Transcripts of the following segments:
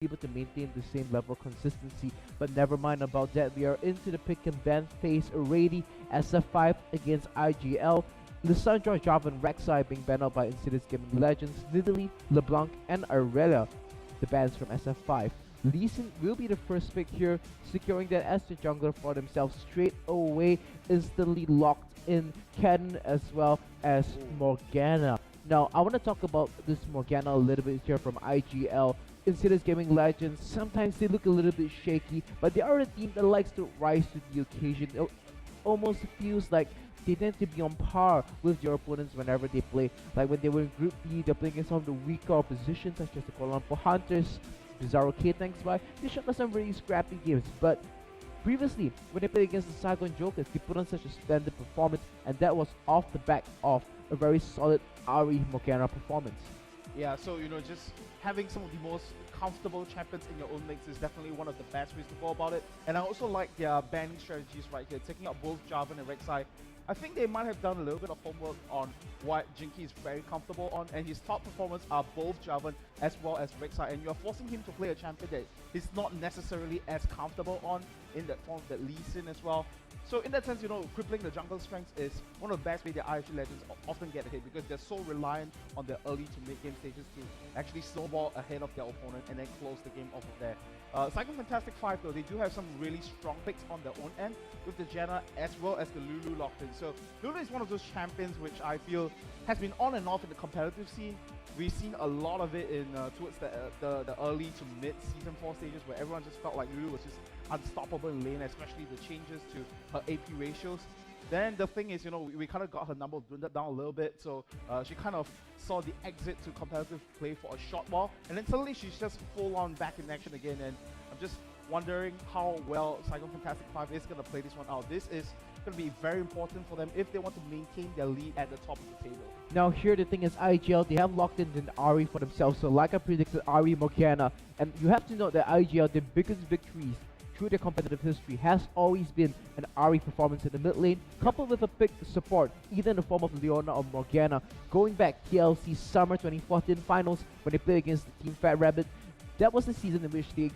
able to maintain the same level of consistency. But never mind about that. We are into the pick and ban phase already. SF5 against IGL. Lissandra, Java, and Rek'Sai being banned out by Insidious Gaming Legends, Nidalee, LeBlanc, and Aurelia, the bans from SF5. Lee Sin will be the first pick here, securing that as the jungler for themselves straight away, instantly locked in Cannon as well as Morgana. Now, I want to talk about this Morgana a little bit here from IGL. Insidious Gaming Legends, sometimes they look a little bit shaky, but they are a team that likes to rise to the occasion. It almost feels like they tend to be on par with your opponents whenever they play. Like when they were in Group B, they're playing against some of the weaker opposition, such as the Kuala Lumpur Hunters, Bizarro K-Tanks by. They showed us some really scrappy games, but previously, when they played against the Saigon Jokers, they put on such a splendid performance, and that was off the back of a very solid Ari Morgana performance. Yeah, so just having some of the most comfortable champions in your own leagues is definitely one of the best ways to go about it. And I also like their banning strategies right here, taking out both Jarvan and Rek'Sai. I think they might have done a little bit of homework on what Jinky is very comfortable on, and his top performers are both Jarvan as well as Rek'Sai, and you're forcing him to play a champion that he's not necessarily as comfortable on in that form that Lee Sin as well. So in that sense, crippling the jungle strength is one of the best ways the IGL Legends often get ahead, because they're so reliant on their early to mid-game stages to actually snowball ahead of their opponent and then close the game off of there. Saigon Fantastic 5 though, they do have some really strong picks on their own end with the Janna as well as the Lulu locked in. So Lulu is one of those champions which I feel has been on and off in the competitive scene. We've seen a lot of it in towards the early to mid season 4 stages, where everyone just felt like Lulu was just unstoppable in lane, especially the changes to her AP ratios. Then the thing is, we kind of got her number dwindled down a little bit, so she kind of saw the exit to competitive play for a short while, and then suddenly she's just full on back in action again, and I'm just wondering how well Saigon Fantastic 5 is going to play this one out. This is going to be very important for them if they want to maintain their lead at the top of the table. Now here the thing is, IGL, they have locked in an Ari for themselves, so like I predicted, Ari Morgana, and you have to note that IGL, their biggest victories through their competitive history has always been an Ari performance in the mid lane, coupled with a big support, either in the form of Leona or Morgana. Going back TLC Summer 2014 finals, when they played against the Team Fat Rabbit, that was the season in which they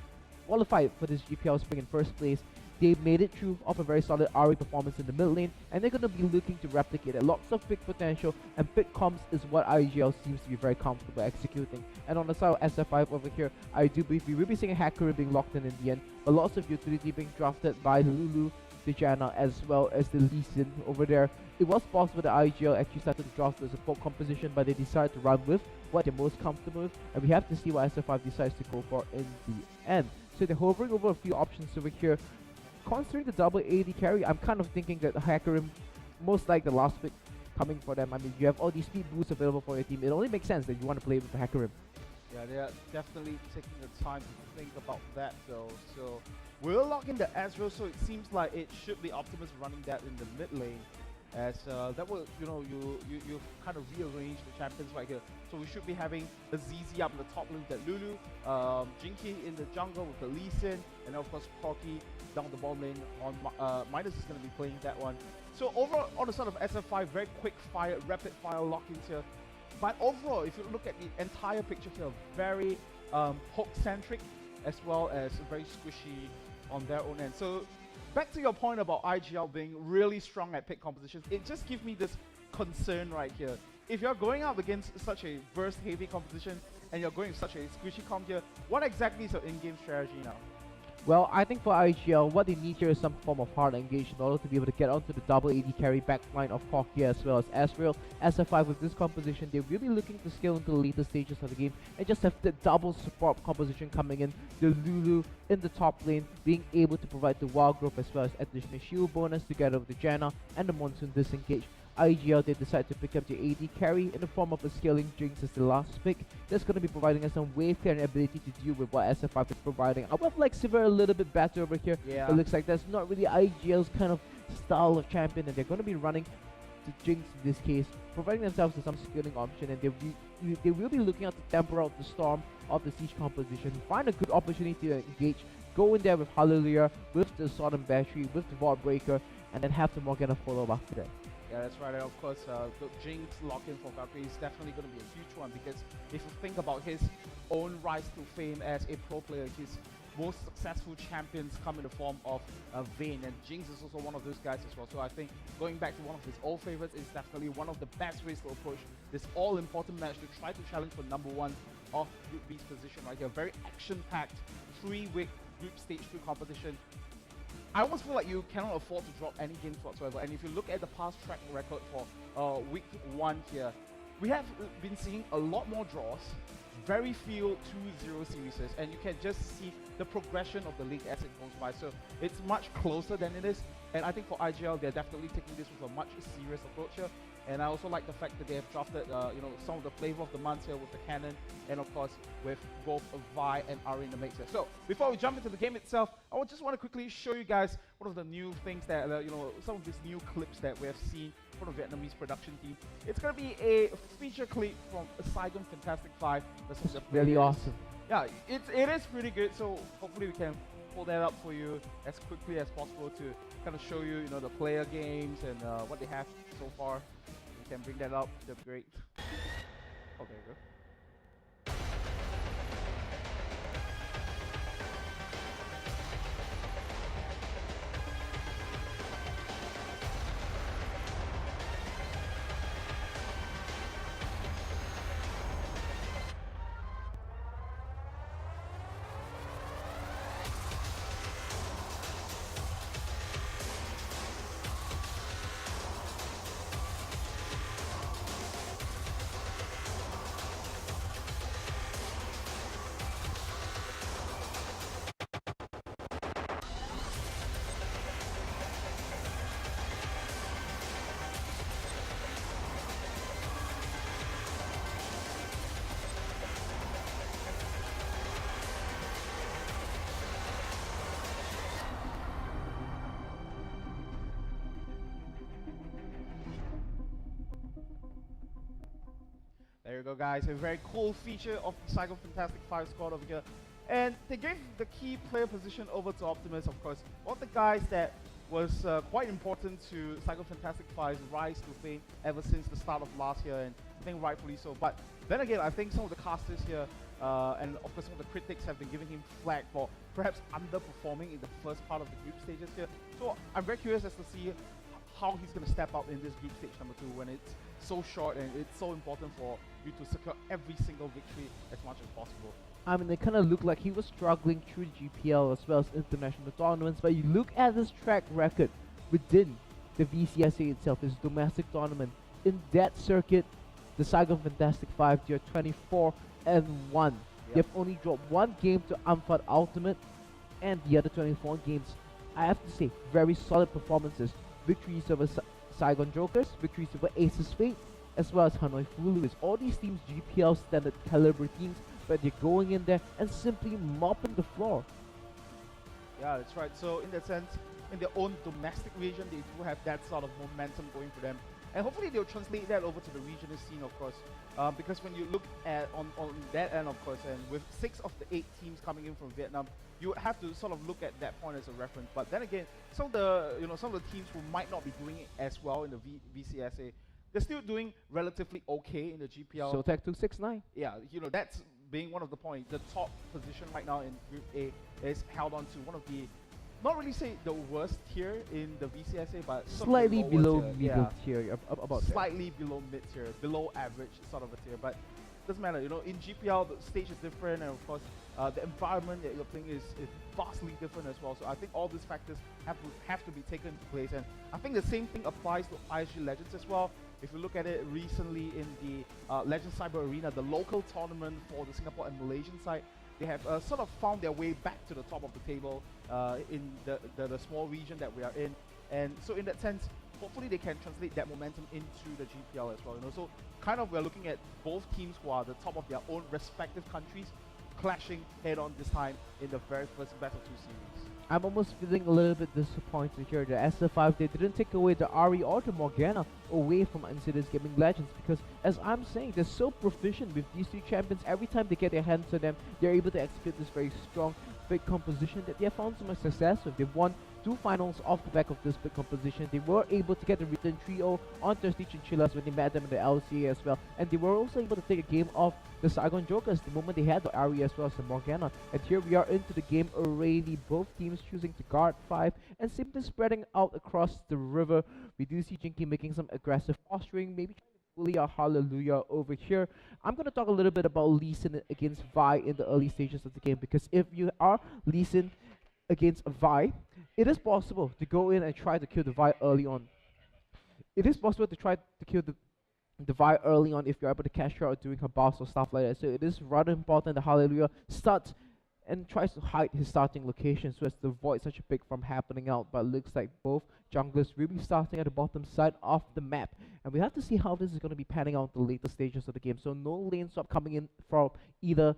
qualified for this GPL Spring in first place. They made it through off a very solid Ari performance in the mid lane, and they're going to be looking to replicate it. Lots of pick potential, and pick comps is what IGL seems to be very comfortable executing. And on the side of SF5 over here, I do believe we will be seeing a hacker being locked in the end, but lots of utility being drafted by Lulu, Janna, as well as the Lee Sin over there. It was possible that IGL actually started to draft the support composition, but they decided to run with what they're most comfortable with, and we have to see what SF5 decides to go for in the end. So they're hovering over a few options over here. Considering the double AD carry, I'm kind of thinking that Hackerim, most like the last pick coming for them. I mean, you have all these speed boosts available for your team. It only makes sense that you want to play with the Hackerim. Yeah, they are definitely taking the time to think about that though. So we'll lock in the Ezreal, so it seems like it should be Optimus running that in the mid lane, as that will, you kind of rearrange the champions right here. So we should be having the ZZ up in the top lane with that Lulu, Jinky in the jungle with the Lee Sin, and of course Corki down the bottom lane on Midas is going to be playing that one. So overall, on the side of SF5, very quick fire, rapid fire lock-ins here. But overall, if you look at the entire picture here, very hook-centric as well as very squishy on their own end. So back to your point about IGL being really strong at pick compositions, it just gives me this concern right here. If you're going up against such a burst-heavy composition and you're going with such a squishy comp here, what exactly is your in-game strategy now? Well, I think for IGL, what they need here is some form of hard engage in order to be able to get onto the double AD carry backline of Corki as well as Ezreal. SF5 with this composition, they're really looking to scale into the later stages of the game and just have the double support composition coming in. The Lulu in the top lane being able to provide the wild growth as well as additional shield bonus together with the Janna and the Monsoon disengage. IGL, they decide to pick up the AD carry in the form of a scaling Jinx as the last pick. That's going to be providing us some wave clear and ability to deal with what SF5 is providing. I would like Sivir a little bit better over here. Yeah. It looks like that's not really IGL's kind of style of champion, and they're going to be running to Jinx in this case, providing themselves with some scaling option, and they will be looking out to temper out the storm of the siege composition, find a good opportunity to engage, go in there with Hallelujah, with the Sword and Battery, with the Vault Breaker, and then have the Morgana follow up after that. Yeah, that's right. And of course, the Jinx lock-in for Valkyrie is definitely going to be a huge one because if you think about his own rise to fame as a pro player, his most successful champions come in the form of Vayne, and Jinx is also one of those guys as well. So I think going back to one of his old favorites is definitely one of the best ways to approach this all-important match to try to challenge for number one of Group B's position right here. Very action-packed, 3-week Group Stage 2 competition. I almost feel like you cannot afford to drop any games whatsoever. And if you look at the past track record for week 1 here, we have been seeing a lot more draws, very few 2-0 series, and you can just see the progression of the league as it goes by. So it's much closer than it is. And I think for IGL, they're definitely taking this with a much serious approach here. And I also like the fact that they have drafted, some of the flavor of the month here with the Cannon, and of course with both Vi and Ari in the mix here. So before we jump into the game itself, I just want to quickly show you guys one of the new things that, some of these new clips that we have seen from the Vietnamese production team. It's going to be a feature clip from Saigon Fantastic 5. That's really awesome. Yeah, it is pretty good. So hopefully we can pull that up for you as quickly as possible to kind of show you, the player games and what they have so far. You can bring that up. That's great. Oh, there you go. There you go, guys. A very cool feature of the Saigon Fantastic 5 squad over here. And they gave the key player position over to Optimus, of course. One of the guys that was quite important to Saigon Fantastic 5's rise to fame ever since the start of last year, and I think rightfully so. But then again, I think some of the casters here, and of course some of the critics have been giving him flack for perhaps underperforming in the first part of the group stages here. So I'm very curious as to see how he's going to step up in this group stage number 2 when it's so short and it's so important for you to secure every single victory as much as possible. I mean, it kind of looked like he was struggling through the GPL as well as international tournaments, but you look at his track record within the VCSA itself, his domestic tournament. In that circuit, the Saigon Fantastic 5, they're 24-1. Yep. They've only dropped 1 game to Amphad Ultimate, and the other 24 games, I have to say, very solid performances. Victories over Saigon Jokers, victories over Aces Fate, as well as Hanoi Fulu. All these teams GPL standard caliber teams, but they're going in there and simply mopping the floor. Yeah, that's right. So in that sense, in their own domestic region, they do have that sort of momentum going for them. And hopefully they'll translate that over to the regional scene, of course. Because when you look at on that end, of course, and with 6 of the 8 teams coming in from Vietnam, you would have to sort of look at that point as a reference. But then again, some of the teams who might not be doing it as well in the VCSA, they're still doing relatively okay in the GPL. So Tech 269. Yeah, that's being one of the points. The top position right now in Group A is held on to one of the, not really say the worst tier in the VCSA, but slightly below middle tier, about slightly below mid tier, below average sort of a tier. But doesn't matter, in GPL the stage is different, and of course the environment that you're playing is vastly different as well. So I think all these factors have to be taken into place, and I think the same thing applies to IG Legends as well. If you look at it recently in the Legends Cyber Arena, the local tournament for the Singapore and Malaysian side, they have sort of found their way back to the top of the table in the small region that we are in. And so in that sense, hopefully they can translate that momentum into the GPL as well. So kind of we're looking at both teams who are the top of their own respective countries clashing head-on this time in the very first Battle 2 series. I'm almost feeling a little bit disappointed here. The SF5, they didn't take away the Ari or the Morgana away from Insidious Gaming Legends, because as I'm saying, they're so proficient with these 2 champions. Every time they get their hands on them, they're able to execute this very strong big composition that they have found so much success with. They've won 2 finals off the back of this big composition. They were able to get the return 3-0 on Thirsty Chinchillas when they met them in the LCA as well. And they were also able to take a game off the Saigon Jokers the moment they had the Ari as well as the Morgana. And here we are into the game already. Both teams choosing to guard 5 and simply spreading out across the river. We do see Jinky making some aggressive posturing, maybe trying to bully a Hallelujah over here. I'm going to talk a little bit about Lee Sin against Vi in the early stages of the game, because if you are Lee Sin against Vi, it is possible to go in and try to kill the Vi early on. It is possible to try to kill the Vi early on if you're able to catch her or doing her boss or stuff like that. So it is rather important that Hallelujah starts and tries to hide his starting location so as to avoid such a pick from happening out. But it looks like both junglers will be starting at the bottom side of the map. And we have to see how this is going to be panning out in the later stages of the game. So no lane swap coming in from either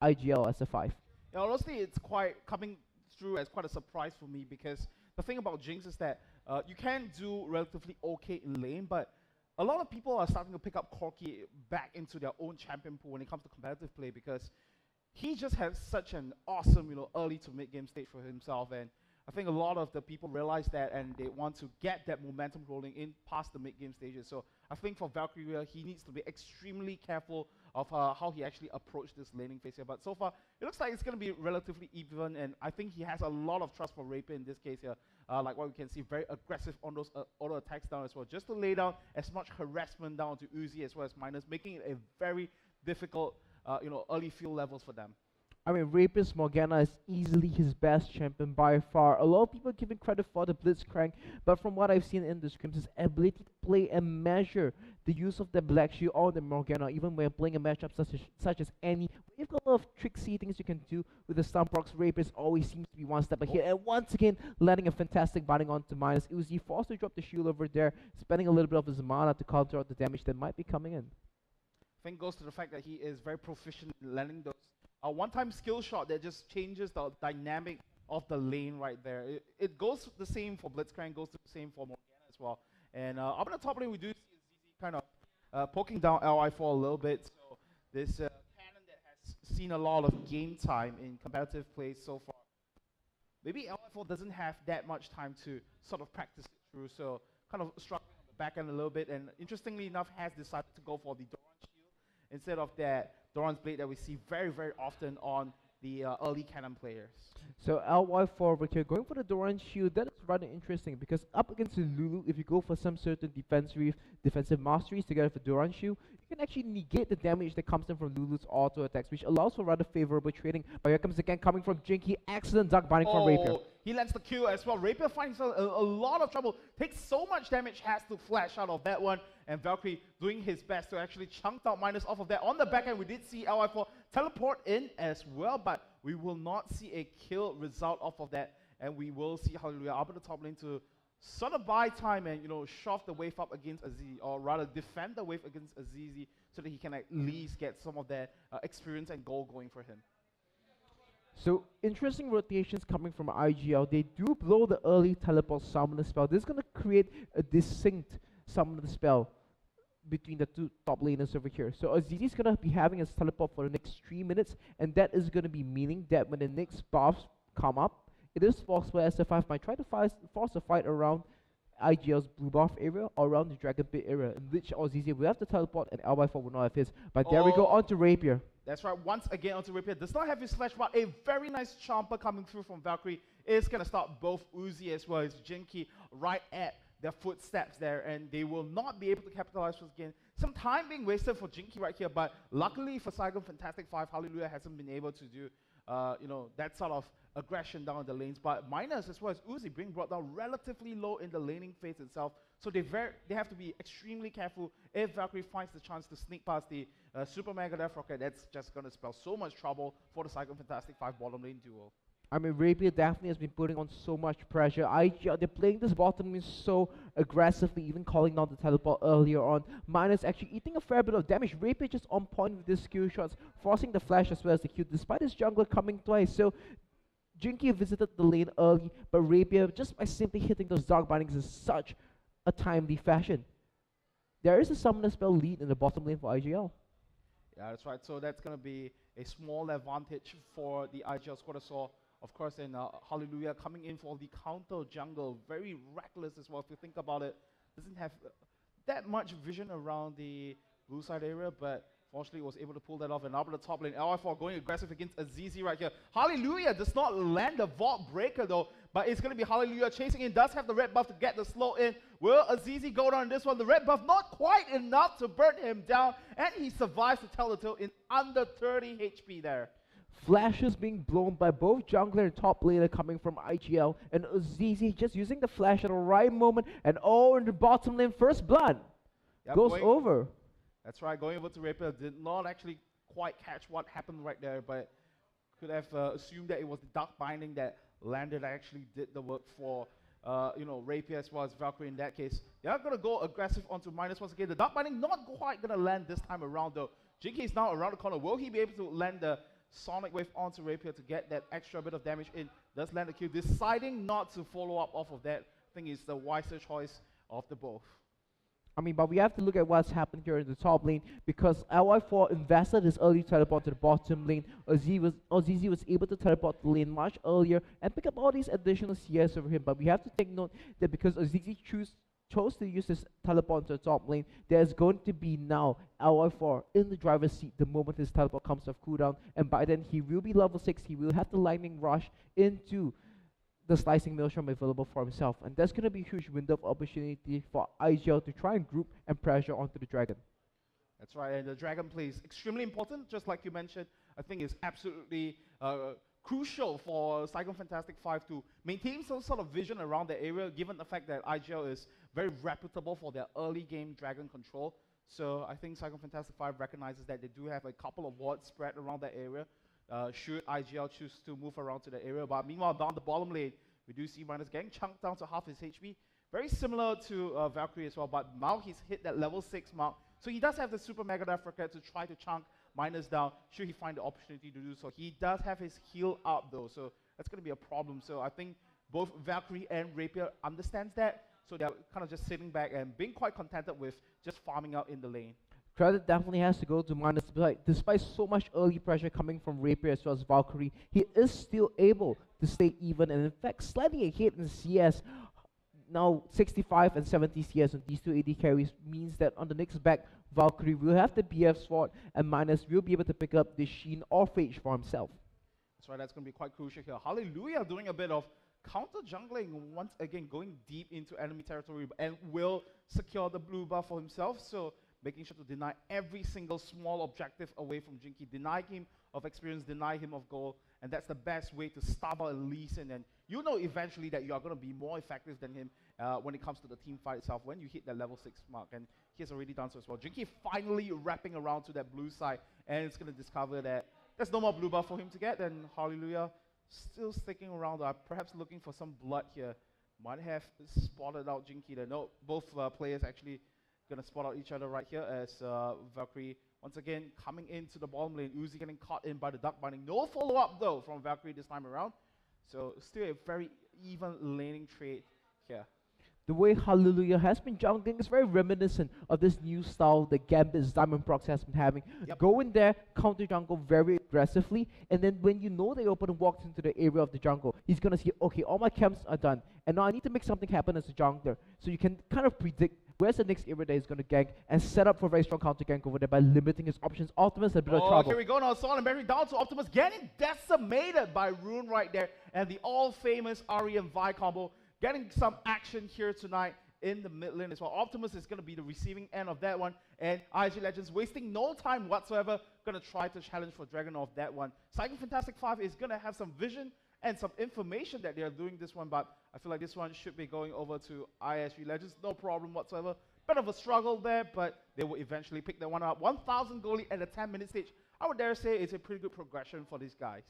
IGL or SF5. Yeah, honestly, it's quite coming through as quite a surprise for me, because the thing about Jinx is that you can do relatively okay in lane, but a lot of people are starting to pick up Corki back into their own champion pool when it comes to competitive play, because he just has such an awesome, early to mid game stage for himself, and I think a lot of the people realize that and they want to get that momentum rolling in past the mid game stages. So I think for Valkyria, he needs to be extremely careful of how he actually approached this laning phase here. But so far, it looks like it's going to be relatively even, and I think he has a lot of trust for Rapier in this case here. Like what we can see, very aggressive on those auto attacks down as well, just to lay down as much harassment down to Uzi as well as Minus, making it a very difficult early field levels for them. I mean, Rapist Morgana is easily his best champion by far. A lot of people give him credit for the Blitzcrank, but from what I've seen in the scrims, his ability to play and measure the use of the Black Shield or the Morgana, even when playing a matchup such as any, you've got a lot of tricksy things you can do with the Stun procs. Rapist always seems to be one step ahead, and once again, landing a fantastic binding onto Minus. Uzi forced to drop the shield over there, spending a little bit of his mana to counter out the damage that might be coming in. I think goes to the fact that he is very proficient in landing those one-time skill shot that just changes the dynamic of the lane right there. It goes the same for Blitzcrank, goes the same for Morgana as well. And up in the top lane, we do see ZZ kind of poking down LI4 a little bit. So this cannon that has seen a lot of game time in competitive play so far. Maybe LI4 doesn't have that much time to sort of practice it through, so kind of struggling on the back end a little bit. And interestingly enough, has decided to go for the Doran shield instead of that Doran's Blade that we see very, very often on the early cannon players. So LY4 over here going for the Doran shield. That is rather interesting, because up against Lulu, if you go for some certain defensive masteries together with Doran shield, you can actually negate the damage that comes in from Lulu's auto attacks, which allows for rather favorable trading. But here comes again coming from Jinky, excellent duck binding from Rapier. He lands the kill as well. Rapier finds a lot of trouble, takes so much damage, has to flash out of that one, and Valkyrie doing his best to actually chunk out Minus off of that. On the back end, we did see LI4 teleport in as well, but we will not see a kill result off of that, and we will see Hallelujah up at the top lane to sort of buy time and shove the wave up against Azizi, or rather defend the wave against Azizi, so that he can at least get some of that experience and goal going for him. So interesting rotations coming from IGL. They do blow the early teleport summoner spell. This is going to create a distinct summoner spell between the two top laners over here. So Azizi is going to be having his teleport for the next 3 minutes, and that is going to be meaning that when the next buffs come up, it is possible SF5 might try to force a fight around IGL's blue buff area or around the Dragon Pit area, in which Azizi will have to teleport and LY4 will not have his. But there we go, on to Rapier. That's right, once again onto Rapier. Does not have his flash, but a very nice chomper coming through from Valkyrie is going to stop both Uzi as well as Jinky right at their footsteps there, and they will not be able to capitalize once again. Some time being wasted for Jinky right here, but luckily for Saigon Fantastic 5, Hallelujah hasn't been able to do that sort of aggression down the lanes. But Minus as well as Uzi being brought down relatively low in the laning phase itself, so they have to be extremely careful. If Valkyrie finds the chance to sneak past the Super Mega Death Rocket, that's just going to spell so much trouble for the Saigon Fantastic 5 bottom lane duo. I mean, Rapier definitely has been putting on so much pressure. They're playing this bottom lane so aggressively, even calling down the teleport earlier on. Minus actually eating a fair bit of damage. Rapier just on point with his skill shots, forcing the flash as well as the Q, despite his jungler coming twice. So Jinky visited the lane early, but Rapier, just by simply hitting those dark bindings in such a timely fashion. There is a summoner spell lead in the bottom lane for IGL. Yeah, that's right. So that's going to be a small advantage for the IGL squad as well. Of course, and Hallelujah coming in for the counter jungle. Very reckless as well, if you think about it. Doesn't have that much vision around the blue side area, but fortunately was able to pull that off. And up at the top lane, LI4 going aggressive against Azizi right here. Hallelujah does not land the Vault Breaker though, but it's going to be Hallelujah chasing in. Does have the red buff to get the slow in. Will Azizi go down this one? The red buff not quite enough to burn him down, and he survives to tell the tale in under 30 HP there. Flashes being blown by both jungler and top laner coming from IGL, and Azizi just using the flash at the right moment, and in the bottom lane, first blood goes over. That's right, going over to Rapier, did not actually quite catch what happened right there, but could have assumed that it was the Dark Binding that landed, actually did the work for Rapier as well as Valkyrie in that case. They are going to go aggressive onto minus once again. The Dark Binding not quite going to land this time around though. Jinky is now around the corner. Will he be able to land the Sonic Wave onto Rapier to get that extra bit of damage in? Does land the kill. Deciding not to follow up off of that, I think is the wiser choice of the both. I mean, but we have to look at what's happened here in the top lane, because LY4 invested his early teleport to the bottom lane. Azizi was able to teleport the lane much earlier and pick up all these additional CS over him. But we have to take note that because Azizi chose to use his teleport to the top lane, there's going to be now LY4 in the driver's seat the moment his teleport comes off cooldown, and by then he will be level 6, he will have the lightning rush into the slicing maelstrom available for himself, and that's going to be a huge window of opportunity for IGL to try and group and pressure onto the Dragon. That's right, and the Dragon play is extremely important, just like you mentioned. I think it's absolutely crucial for Saigon Fantastic 5 to maintain some sort of vision around the area, given the fact that IGL is very reputable for their early game Dragon control. So I think Saigon Fantastic 5 recognizes that they do have a couple of wards spread around that area, should IGL choose to move around to the area. But meanwhile, down the bottom lane, we do see Minus getting chunked down to half his HP. Very similar to Valkyrie as well, but now he's hit that level 6 mark. So he does have the Super Mega Death Rocket to try to chunk Minus down, should he find the opportunity to do so. He does have his heal up though, so that's going to be a problem. So I think both Valkyrie and Rapier understands that, so they're kind of just sitting back and being quite contented with just farming out in the lane. Credit definitely has to go to Minus. Despite so much early pressure coming from Rapier as well as Valkyrie, he is still able to stay even, and in fact slightly ahead in CS. Now 65 and 70 CS on these two AD carries means that on the next back, Valkyrie will have the BF sword, and Minus will be able to pick up the Sheen or Phage for himself. That's right, that's going to be quite crucial here. Hallelujah doing a bit of counter jungling, once again going deep into enemy territory, and will secure the blue buff for himself. So making sure to deny every single small objective away from Jinky, deny him of experience, deny him of gold, and that's the best way to starve out Lee Sin, and you know eventually that you are going to be more effective than him when it comes to the team fight itself, when you hit that level 6 mark, and he has already done so as well. Jinky finally wrapping around to that blue side, and it's going to discover that there's no more blue buff for him to get, and Hallelujah still sticking around, perhaps looking for some blood here. Might have spotted out Jinky there. No, both players actually going to spot out each other right here as Valkyrie once again coming into the bottom lane. Uzi getting caught in by the Dark Binding. No follow-up though from Valkyrie this time around. So still a very even laning trade here. The way Hallelujah has been jungling is very reminiscent of this new style that Gambit's Diamond Prox has been having. Yep. Go in there, counter jungle very aggressively, and then when you know the opponent walks into the area of the jungle, he's going to see, okay, all my camps are done, and now I need to make something happen as a jungler. So you can kind of predict where's the next area that he's going to gank, and set up for a very strong counter gank over there by limiting his options. Optimus a bit of trouble. Here we go now, Sol and Barry down to Optimus, getting decimated by Rune right there, and the all-famous Ari and Vi combo. Getting some action here tonight in the mid lane as well. Optimus is going to be the receiving end of that one, and IG Legends wasting no time whatsoever, going to try to challenge for Dragon off that one. Saigon Fantastic 5 is going to have some vision and some information that they are doing this one, but I feel like this one should be going over to ISG Legends, no problem whatsoever. Bit of a struggle there, but they will eventually pick that one up. 1,000 goalie at the 10-minute stage. I would dare say it's a pretty good progression for these guys.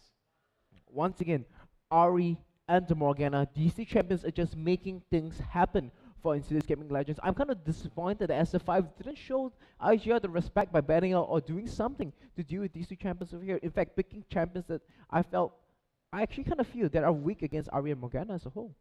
Once again, Ari and the Morgana, these two champions are just making things happen for Insidious Gaming Legends. I'm kind of disappointed that SF5 didn't show IGL the respect by banning out or doing something to deal with these two champions over here. In fact, picking champions that I actually kind of feel that are weak against Ari and Morgana as a whole.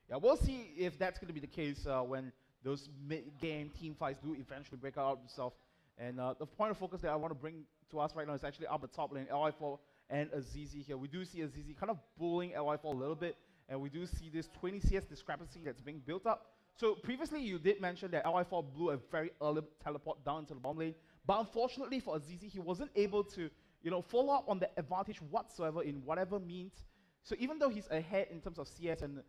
Yeah, we'll see if that's going to be the case when those mid-game team fights do eventually break out themselves. And the point of focus that I want to bring to us right now is actually up the top lane, LI4 and Azizi here. We do see Azizi kind of bullying LI4 a little bit, and we do see this 20 CS discrepancy that's being built up. So previously you did mention that LI4 blew a very early teleport down into the bottom lane, but unfortunately for Azizi, he wasn't able to, follow up on the advantage whatsoever in whatever means. So even though he's ahead in terms of CS and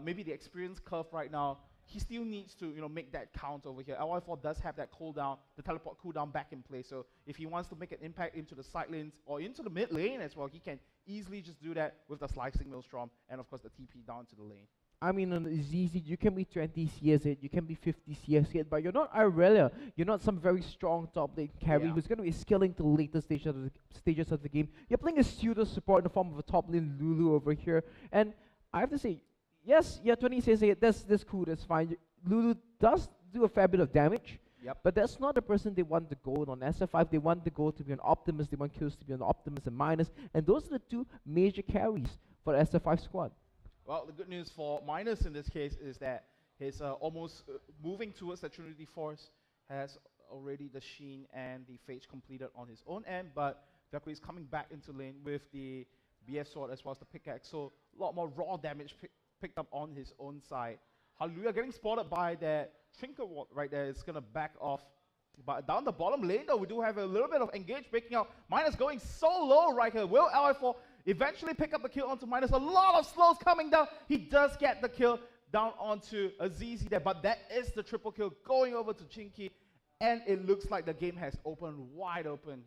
maybe the experience curve right now, he still needs to, make that count over here. LI4 does have that cooldown, the teleport cooldown back in place. So if he wants to make an impact into the side lanes or into the mid lane as well, he can easily just do that with the slicing Maelstrom and of course the TP down to the lane. I mean, on ZZ, you can be 20 CS hit, you can be 50 CS hit, but you're not Irelia. You're not some very strong top lane carry who's going to be scaling to the later stages of the game. You're playing a pseudo support in the form of a top lane Lulu over here. And I have to say, yes, yeah, 20 CS hit, that's cool, that's fine. Lulu does do a fair bit of damage, but that's not the person they want the gold on. SF5, they want the gold to be an Optimus, they want kills to be an Optimus and Minus, and those are the two major carries for the SF5 squad. Well, the good news for Minus in this case is that he's almost moving towards the Trinity Force, has already the Sheen and the Phage completed on his own end, but Valkyrie is coming back into lane with the BF Sword as well as the pickaxe, so a lot more raw damage picked up on his own side. Hallelujah getting spotted by that Trinket Ward right there. It's going to back off. But down the bottom lane though, we do have a little bit of engage breaking out. Minus going so low right here. Will LI4 eventually pick up the kill onto Minus? A lot of slows coming down. He does get the kill down onto Azizi there, but that is the triple kill going over to Chinky, and it looks like the game has opened wide open,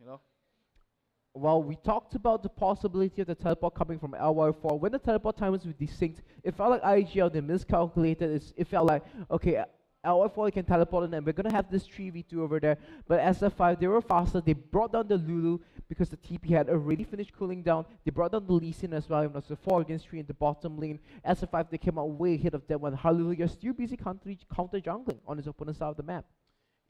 Well, we talked about the possibility of the teleport coming from LY4. When the teleport timers were desynced, it felt like IGL, they miscalculated. It felt like, okay, LY4 can teleport in and we're going to have this 3v2 over there. But SF5, they were faster. They brought down the Lulu because the TP had already finished cooling down. They brought down the Lee Sin as well. It was a 4 against 3 in the bottom lane. SF5, they came out way ahead of that one. Hallelujah still busy counter jungling on his opponent's side of the map.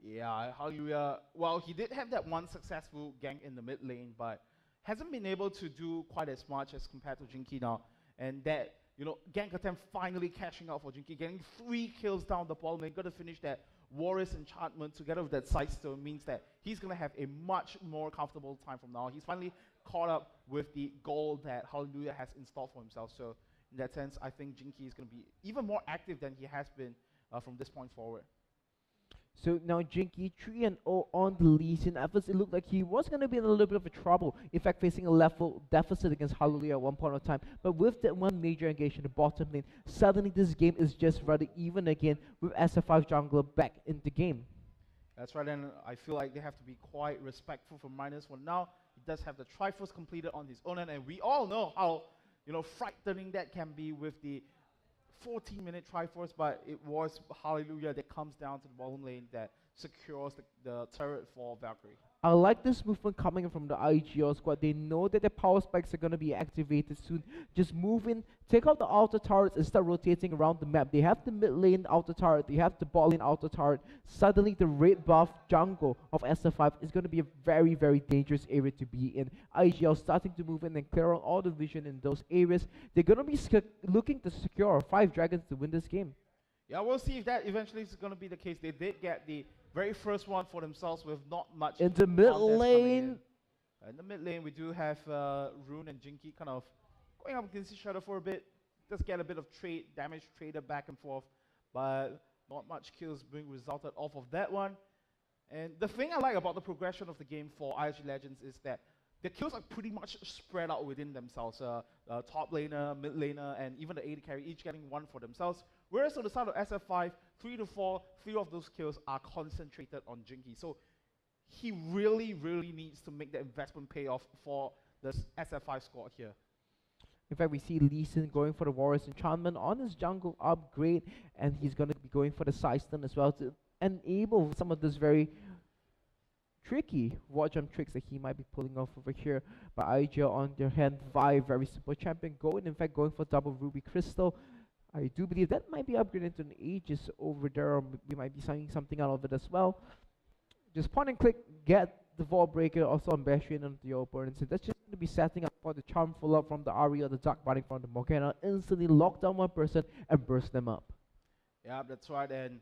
Yeah, Hallelujah. Well, he did have that one successful gank in the mid lane, but hasn't been able to do quite as much as compared to Jinky now. And that, gank attempt finally catching out for Jinky, getting 3 kills down the bottom lane. Got to finish that Warrior's Enchantment together with that Sightstone means that he's going to have a much more comfortable time from now. He's finally caught up with the goal that Hallelujah has installed for himself. So in that sense, I think Jinky is going to be even more active than he has been from this point forward. So now Jinky 3-0 on the Lee Sin. At first it looked like he was going to be in a little bit of a trouble. In fact, facing a level deficit against Hallelujah at one point of time. But with that one major engage in the bottom lane, suddenly this game is just rather even again with SF5 jungler back in the game. That's right, and I feel like they have to be quite respectful for Minus. For now, he does have the Triforce completed on his own end, and we all know how frightening that can be with the 14-minute Triforce, but it was Hallelujah that comes down to the bottom lane that secures the turret for Valkyrie. I like this movement coming from the IGL squad. They know that the power spikes are going to be activated soon. Just move in, take out the outer turrets and start rotating around the map. They have the mid lane outer turret, they have the bot lane outer turret. Suddenly the red buff jungle of SF5 is going to be a very, very dangerous area to be in. IGL starting to move in and clear out all the vision in those areas. They're going to be looking to secure 5 dragons to win this game. Yeah, we'll see if that eventually is going to be the case. They did get the very first one for themselves with not much. In the mid lane. In the mid lane, we do have Rune and Jinky kind of going up against each other for a bit. Just get a bit of damage traded back and forth, but not much kills being resulted off of that one. And the thing I like about the progression of the game for IG Legends is that the kills are pretty much spread out within themselves. Top laner, mid laner, and even the AD carry each getting one for themselves. Whereas on the side of SF5, 3 to 4, 3 of those kills are concentrated on Jinky. So he really, really needs to make the investment pay off for the SF5 squad here. In fact, we see Lee Sin going for the Warrior's Enchantment on his jungle upgrade, and he's going to be going for the Sightstone as well to enable some of this very tricky watch jump tricks that he might be pulling off over here. But IGL on their hand, Vi, very simple champion, in fact going for double Ruby Crystal. I do believe that might be upgraded to an Aegis over there, or we might be signing something out of it as well. Just point and click, get the Vault Breaker also on Bastion onto your opponent. So that's just going to be setting up for the Charm Full Up from the Ari or the Dark Binding from the Morgana. Instantly lock down one person and burst them up. Yeah, that's right, and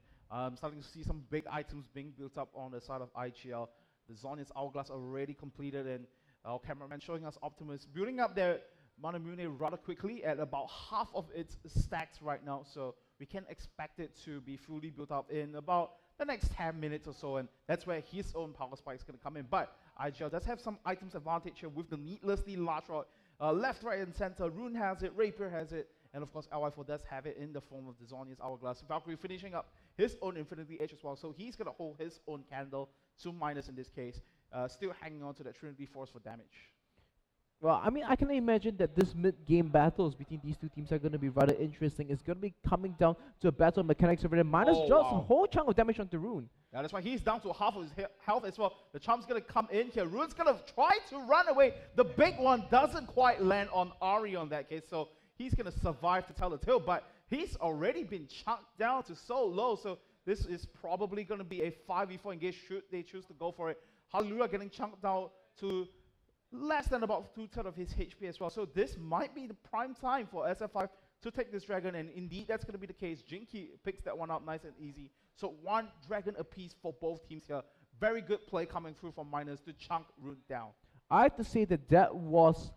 starting to see some big items being built up on the side of IGL. The Zhonya's Hourglass already completed, and our cameraman showing us Optimus building up their Manamune rather quickly at about half of its stacks right now, so we can expect it to be fully built up in about the next 10 minutes or so, and that's where his own power spike is going to come in. But IGL does have some items advantage here with the needlessly large rod. Left, right, and center. Rune has it, Rapier has it, and of course LY4 does have it in the form of the Zhonya's Hourglass. Valkyrie finishing up his own Infinity Edge as well, so he's going to hold his own candle to minus in this case, still hanging on to that Trinity Force for damage. Well, I mean, I can imagine that this mid-game battles between these two teams are going to be rather interesting. It's going to be coming down to a battle of mechanics over there. Minus just a whole chunk of damage onto Rune. Yeah, that's why he's down to half of his health as well. The Champ's going to come in here. Rune's going to try to run away. The big one doesn't quite land on Ari on that case, so he's going to survive to tell the tale. But he's already been chunked down to so low, so this is probably going to be a 5v4 engage should they choose to go for it. Hallelujah getting chunked down to less than about 2/3 of his HP as well. So this might be the prime time for SF5 to take this dragon, and indeed that's going to be the case. Jinky picks that one up nice and easy. So one dragon apiece for both teams here. Very good play coming through from Miners to chunk Rune down. I have to say that was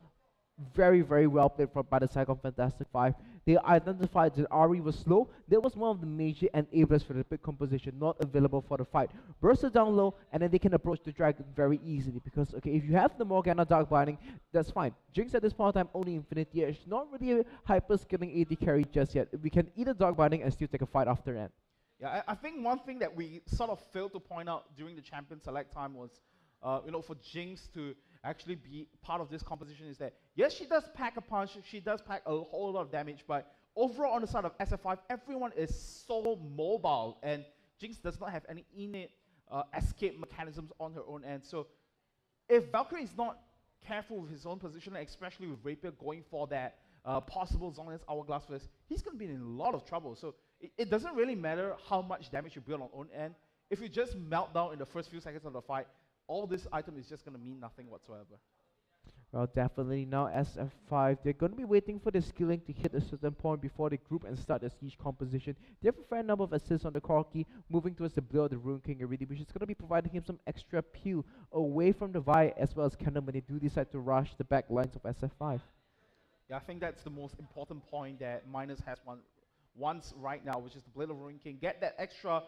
very, very well played by the Saigon Fantastic 5. They identified that Ari was slow. That was one of the major enablers for the pick composition, not available for the fight. Burst it down low, and then they can approach the dragon very easily. Because, okay, if you have the Morgana Dark Binding, that's fine. Jinx at this point in time, only Infinity Edge. Not really a hyper-skilling AD carry just yet. We can eat a Dark Binding and still take a fight after that. Yeah, I think one thing that we sort of failed to point out during the Champion Select time was, for Jinx to actually be part of this composition is that, yes, she does pack a punch, she does pack a whole lot of damage, but overall on the side of SF5, everyone is so mobile, and Jinx does not have any innate escape mechanisms on her own end. So if Valkyrie is not careful with his own position, especially with Rapier going for that possible Zhonya's Hourglass first, he's going to be in a lot of trouble. So it doesn't really matter how much damage you build on own end. If you just melt down in the first few seconds of the fight, all this item is just going to mean nothing whatsoever. Well, definitely now SF5, they're going to be waiting for the skilling to hit a certain point before they group and start the siege composition. They have a fair number of assists on the Corki, moving towards the blow of the Rune King already, which is going to be providing him some extra pew away from the Vi as well as Cannon when they do decide to rush the back lines of SF5. Yeah, I think that's the most important point that Miners has once right now, which is the Blade of Rune King. Get that extra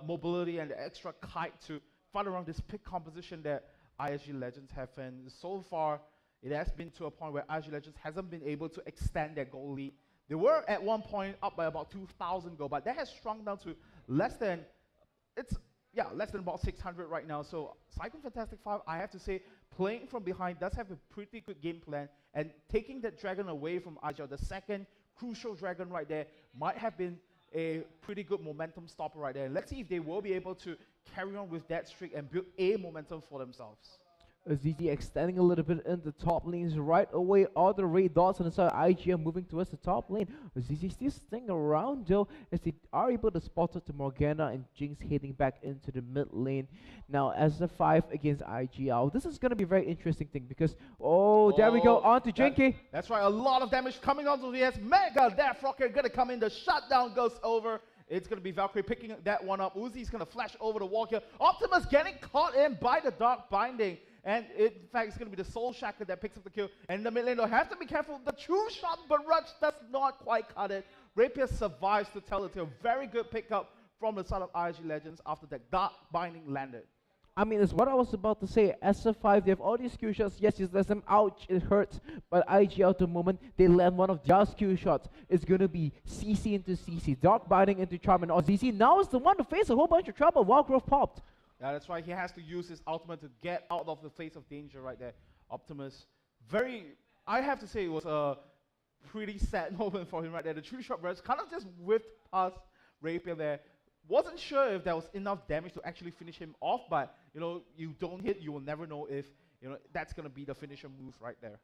mobility and the extra kite to fight around this pick composition that ISG Legends have, and so far it has been to a point where ISG Legends hasn't been able to extend their goal lead. They were at one point up by about 2,000 gold, but that has shrunk down to less than about 600 right now. So Saigon Fantastic 5, I have to say, playing from behind does have a pretty good game plan, and taking that dragon away from IGL, the second crucial dragon right there, might have been a pretty good momentum stopper right there. Let's see if they will be able to carry on with that streak and build a momentum for themselves. ZZ extending a little bit in the top lanes right away. All the red dots on the side. IGL moving towards the top lane. ZZ still staying around though, as they are able to spot out to Morgana and Jinx heading back into the mid lane. Now as the 5 against IGL, this is going to be a very interesting thing because, there we go, on to Jinky. That's right, a lot of damage coming onto the S. Mega Death Rocket going to come in. The shutdown goes over. It's going to be Valkyrie picking that one up. Uzi's going to flash over the wall here. Optimus getting caught in by the Dark Binding. And in fact, it's going to be the Soul Shacker that picks up the kill. And in the mid lane, they'll have to be careful. The true shot barrage does not quite cut it. Rapier survives to tell the tale. Very good pickup from the side of ISG Legends after that Dark Binding landed. I mean, it's what I was about to say. SF5, they have all these skill shots. Yes, it lets them ouch, it hurts. But IGL at the moment, they land one of their skill shots. It's going to be CC into CC, Dark Binding into Charmin, or ZZ. Now is the one to face a whole bunch of trouble. Wild Growth popped. Yeah, that's right. He has to use his ultimate to get out of the face of danger right there. Optimus, I have to say it was a pretty sad moment for him right there. The true shot burst kind of just whipped past Rapier there. Wasn't sure if there was enough damage to actually finish him off, but you don't hit, you will never know if that's going to be the finisher move right there.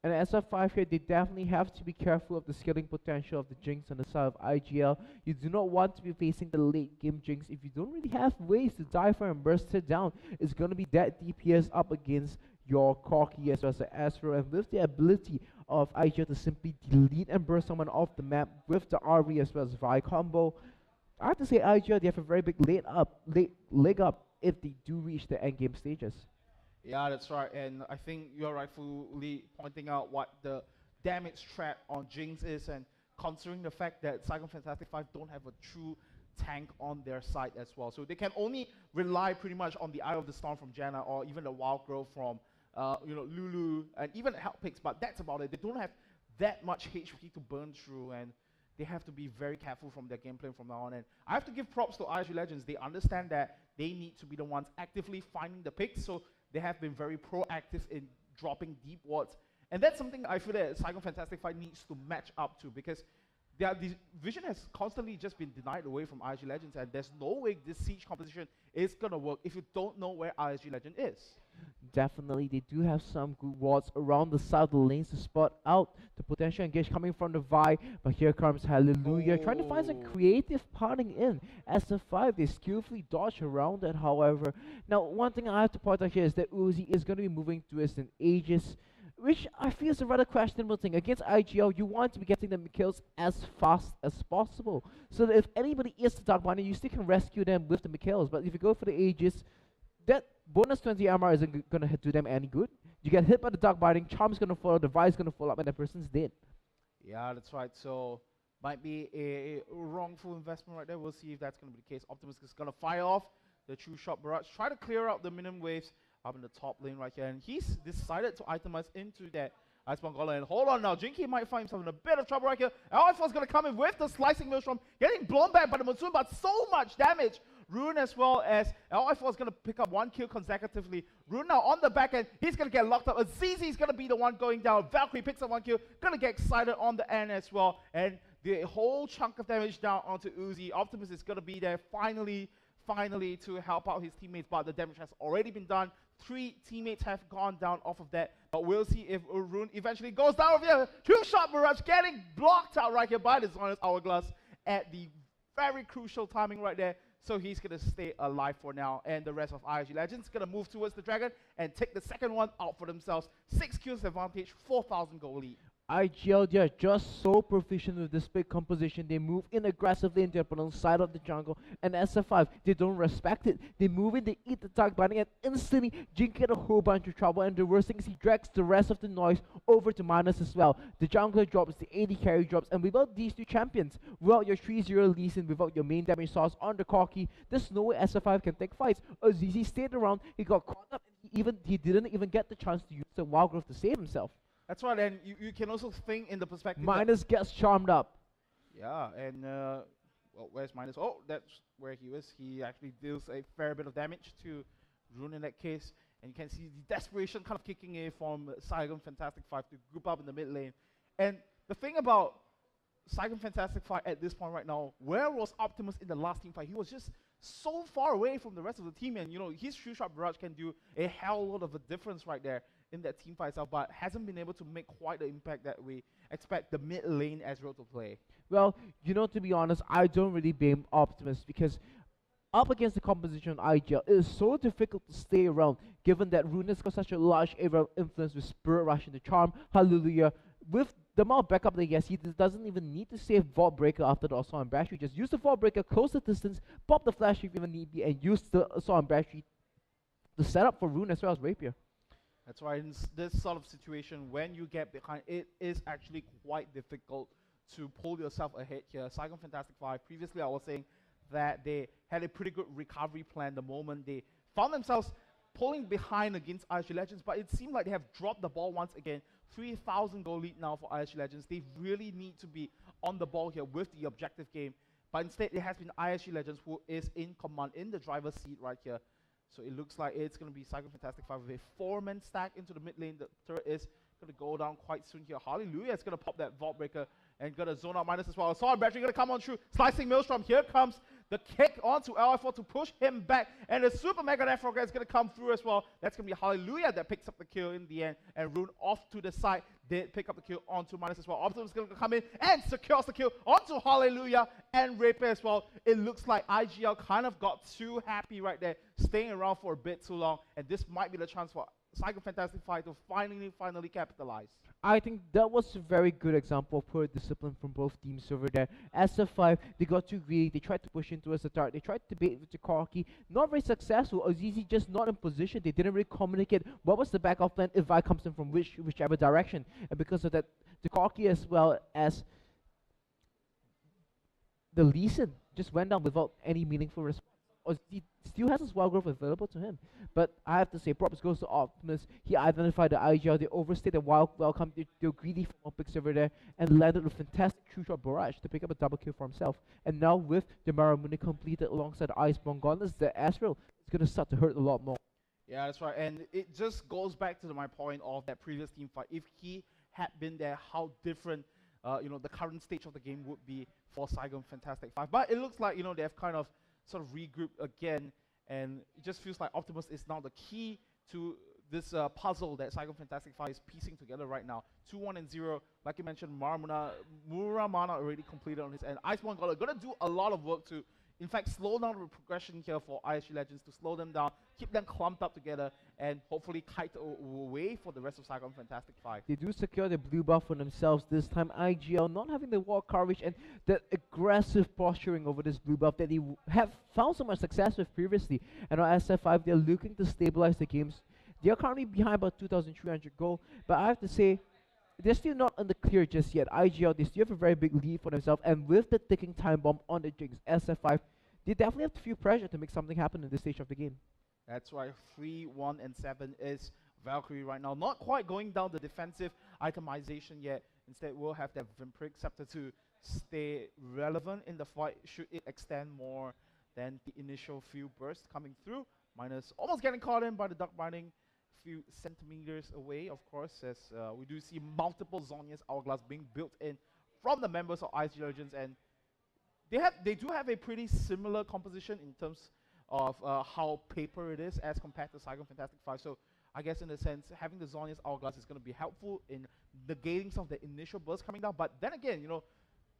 And SF5 here, they definitely have to be careful of the scaling potential of the Jinx on the side of IGL. You do not want to be facing the late game Jinx if you don't really have ways to dive for and burst it down. It's going to be that DPS up against your Corki as well as the Astro, and with the ability of IGL to simply delete and burst someone off the map with the RV as well as Vi combo. I have to say IGL, they have a very big leg up if they do reach the end game stages. Yeah, that's right. And I think you're rightfully pointing out what the damage threat on Jinx is, and considering the fact that Saigon Fantastic 5 don't have a true tank on their side as well. So they can only rely pretty much on the Eye of the Storm from Janna, or even the Wild Growth from Lulu, and even Help Picks, but that's about it. They don't have that much HP to burn through, and they have to be very careful from their gameplay from now on. And I have to give props to IG Legends. They understand that they need to be the ones actively finding the picks, so they have been very proactive in dropping deep wards. And that's something I feel that Saigon Fantastic 5 needs to match up to, because their vision has constantly just been denied away from IG Legends, and there's no way this siege composition is going to work if you don't know where IG Legend is. Definitely, they do have some good wards around the side of the lanes to spot out the potential engage coming from the Vi, but here comes Hallelujah, trying to find some creative parting in. SF5, they skillfully dodge around it, however. Now, one thing I have to point out here is that Uzi is going to be moving towards an Aegis, which I feel is a rather questionable thing. Against IGL, you want to be getting the kills as fast as possible, so that if anybody is the Dark Miner, you still can rescue them with the kills. But if you go for the Aegis, that bonus 20 MR isn't going to do them any good. You get hit by the Dark Biting, Charm's going to follow, the Vi's going to follow up, and the person's dead. Yeah, that's right. So, might be a wrongful investment right there. We'll see if that's going to be the case. Optimus is going to fire off the True Shot Barrage, try to clear out the minimum waves up in the top lane right here. And he's decided to itemize into that Iceborne Golem. And hold on now, Jinky might find himself in a bit of trouble right here. LF4 is going to come in with the Slicing Maelstrom, getting blown back by the Monsoon, but so much damage. Rune as well as LF4 is going to pick up 1 kill consecutively. Rune now on the back end, he's going to get locked up. Azizi is going to be the one going down. Valkyrie picks up 1 kill, going to get excited on the end as well. And the whole chunk of damage down onto Uzi. Optimus is going to be there finally to help out his teammates, but the damage has already been done. 3 teammates have gone down off of that, but we'll see if Rune eventually goes down over here. True Shot Barrage getting blocked out right here by the Dishonest Hourglass at the very crucial timing right there. So he's going to stay alive for now, and the rest of IG Legends going to move towards the Dragon and take the second one out for themselves. 6 kills advantage, 4,000 gold lead. IGL, they are just so proficient with this big composition. They move in aggressively into the opponent's side of the jungle, and SF5, they don't respect it. They move in, they eat the Dark Binding, and instantly Jin get a whole bunch of trouble, and the worst thing is he drags the rest of the noise over to Minus as well. The jungler drops, the AD carry drops, and without these 2 champions, without your 3-0 Lee Sin, without your main damage source on the Corki, there's no way SF5 can take fights. Azizi stayed around, he got caught up, and he didn't even get the chance to use the Wild Growth to save himself. That's right, and you can also think in the perspective Minus gets charmed up. Yeah, and well, where's Minus? Oh, that's where he was. He actually deals a fair bit of damage to Rune in that case, and you can see the desperation kind of kicking in from Saigon Fantastic 5 to group up in the mid lane. And the thing about Saigon Fantastic 5 at this point right now, where was Optimus in the last team fight? He was just so far away from the rest of the team, and you know, his True Shot Barrage can do a hell lot of a difference right there in that team fight itself, but hasn't been able to make quite the impact that we expect the mid lane Ezreal to play. Well, you know, to be honest, I don't really blame Optimus, because up against the composition on IGL, it is so difficult to stay around, given that Rune has got such a large area of influence with Spirit Rush and the Charm, Hallelujah. With the amount of backup that he has, he doesn't even need to save Vault Breaker after the Assault and Battery. Just use the Vault Breaker, close the distance, pop the Flash if even need be, and use the Assault and Battery to set up for Rune as well as Rapier. That's right, in this sort of situation, when you get behind, it is actually quite difficult to pull yourself ahead here. Saigon Fantastic 5, previously I was saying that they had a pretty good recovery plan the moment they found themselves pulling behind against IG Legends, but it seemed like they have dropped the ball once again. 3,000 goal lead now for IG Legends. They really need to be on the ball here with the objective game, but instead it has been IG Legends who is in command, in the driver's seat right here. So it looks like it's going to be Saigon Fantastic 5 with a 4-man stack into the mid lane. The turret is going to go down quite soon here. Hallelujah is going to pop that Vault Breaker and going to zone out Minus as well. Assault Battery going to come on through. Slicing Maelstrom. Here comes the kick onto LF4 to push him back. And the Super Mega Death is going to come through as well. That's going to be Hallelujah that picks up the kill in the end. And Rune off to the side did pick up the kill onto Minus as well. Optimus is going to come in and secures the kill onto Hallelujah and Rapier as well. It looks like IGL kind of got too happy right there, staying around for a bit too long. And this might be the chance for Saigon Fantastic Five to finally capitalize. I think that was a very good example of poor discipline from both teams over there. SF5, they got too greedy, they tried to push into us start, they tried to bait with Takarki, not very successful. Azizi just not in position, they didn't really communicate what was the backup plan if I comes in from whichever direction. And because of that, Takarki as well as the Lee Sin just went down without any meaningful response. He still has his wild growth available to him. But I have to say, props goes to Optimus. He identified the IGL, they overstayed the wild welcome, they were greedy for one picks over there, and landed a fantastic true shot barrage to pick up a double kill for himself. And now with the Maramuni completed alongside Iceborne Gauntlets, the Astral is going to start to hurt a lot more. Yeah, that's right. And it just goes back to my point of that previous team fight. If he had been there, how different the current stage of the game would be for Saigon Fantastic Five. But it looks like they have kind of sort of regrouped again, and it just feels like Optimus is now the key to this puzzle that Saigon Fantastic Five is piecing together right now. 2-1-0, like you mentioned, Muramana already completed on his end. Iceborne Gauntlet gonna do a lot of work to, in fact, slow down the progression here for ISG Legends, to slow them down, keep them clumped up together, and hopefully kite away for the rest of Saigon Fantastic Five. They do secure the blue buff for themselves this time. IGL not having the wall coverage and the aggressive posturing over this blue buff that they have found so much success with previously. And on SF5, they're looking to stabilize the games. They are currently behind about 2,300 gold, but I have to say, they're still not on the clear just yet. IGL, they still have a very big lead for themselves, and with the ticking time bomb on the Jinx, SF5, they definitely have to feel pressure to make something happen in this stage of the game. That's right, 3, 1, and 7 is Valkyrie right now. Not quite going down the defensive itemization yet. Instead, we'll have that Vimprick Scepter to stay relevant in the fight should it extend more than the initial few bursts coming through. Minus almost getting caught in by the Duck Binding, few centimeters away, of course, as we do see multiple Zhonya's Hourglass being built in from the members of IG Legends, and they do have a pretty similar composition in terms of how paper it is as compared to Saigon Fantastic 5. So I guess in a sense, having the Zhonya's Hourglass is going to be helpful in negating some of the initial bursts coming down. But then again,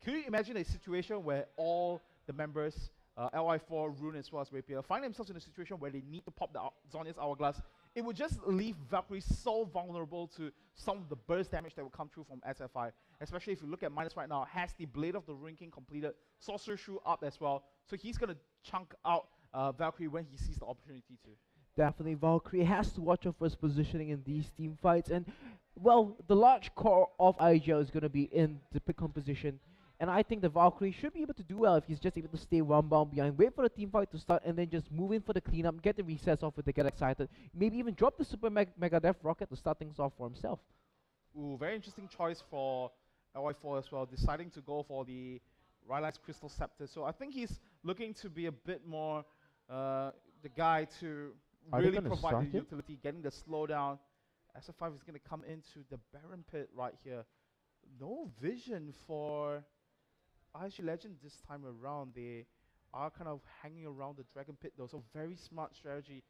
can you imagine a situation where all the members, LI4, Rune, as well as Rapier, find themselves in a situation where they need to pop the Zhonya's Hourglass? It would just leave Valkyrie so vulnerable to some of the burst damage that will come through from SF5. Especially if you look at Minus right now, has the Blade of the Ruin King completed, Sorcerer Shoe up as well. So he's going to chunk out Valkyrie when he sees the opportunity to. Definitely, Valkyrie has to watch out for his positioning in these team fights. And, well, the large core of IGL is going to be in the pick composition. And I think the Valkyrie should be able to do well if he's just able to stay one bound behind, wait for the team fight to start, and then just move in for the cleanup, get the resets off if they get excited. Maybe even drop the Super Mega Death Rocket to start things off for himself. Ooh, very interesting choice for LI4 as well, deciding to go for the Rylai's Crystal Scepter. So I think he's looking to be a bit more the guy to really provide the utility, getting the slowdown. SF5 is going to come into the Baron Pit right here. No vision for IG Legend this time around. They are kind of hanging around the Dragon Pit though, so very smart strategy